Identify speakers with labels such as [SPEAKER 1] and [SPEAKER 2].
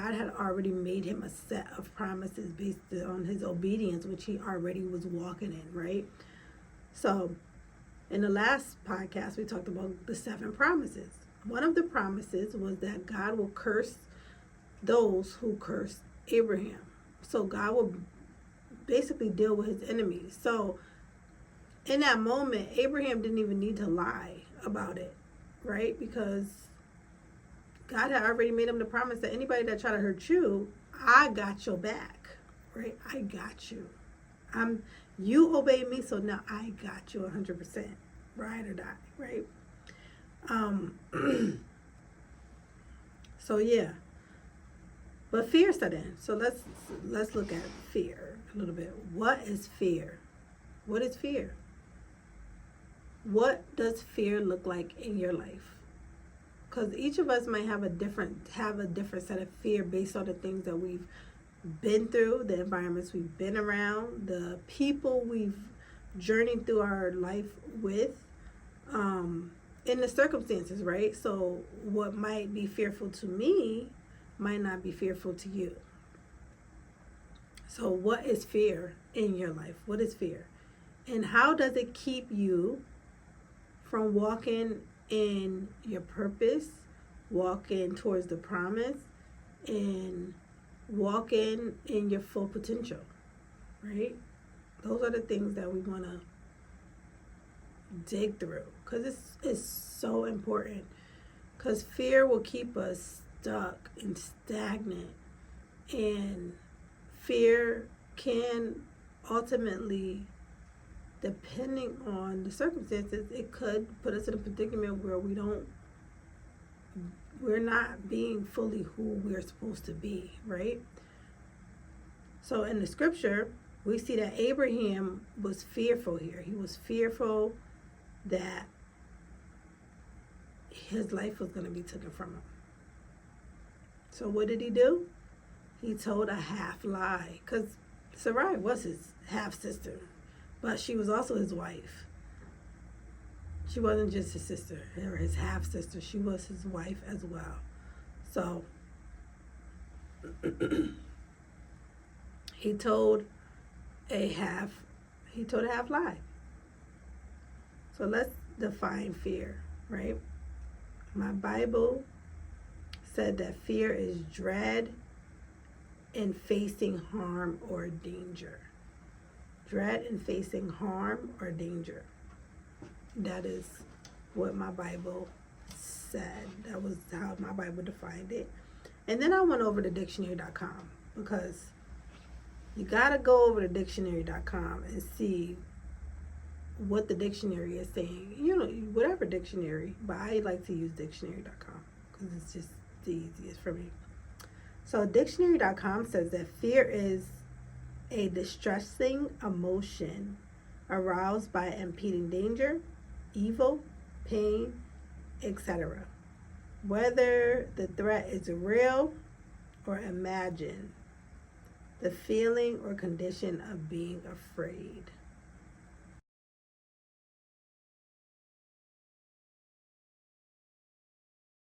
[SPEAKER 1] God had already made him a set of promises based on his obedience, which he already was walking in, right? So in the last podcast, we talked about the 7 promises. One of the promises was that God will curse those who curse Abraham. So God will basically deal with his enemies. So in that moment, Abraham didn't even need to lie about it, right? Because God had already made him the promise that anybody that try to hurt you, I got your back, right? I got you. You obeyed me, so now I got you 100%, ride or die, right? So yeah, but fear set in. So let's look at fear a little bit. What is fear? What is fear? What does fear look like in your life? Because each of us might have a different set of fear based on the things that we've been through, the environments we've been around, the people we've journeyed through our life with, in the circumstances, right? So what might be fearful to me might not be fearful to you. So what is fear in your life? What is fear? And how does it keep you from walking in your purpose, walking towards the promise, and walking in your full potential, right? Those are the things that we want to dig through, because it's so important, because fear will keep us stuck and stagnant, and fear can ultimately, depending on the circumstances, it could put us in a predicament where we're not being fully who we're supposed to be, right? So in the scripture, we see that Abraham was fearful here. He was fearful that his life was going to be taken from him. So what did he do? He told a half lie, because Sarai was his half sister, but she was also his wife. She wasn't just his sister or his half sister. She was his wife as well. So he told a half lie. So let's define fear, right? My Bible said that fear is dread in facing harm or danger. Dread in facing harm or danger. That is what my Bible said. That was how my Bible defined it. And then I went over to dictionary.com, because you got to go over to dictionary.com and see what the dictionary is saying. You know, whatever dictionary, but I like to use dictionary.com because it's just the easiest for me. So dictionary.com says that fear is a distressing emotion aroused by impending danger, evil, pain, etc. Whether the threat is real or imagined, the feeling or condition of being afraid.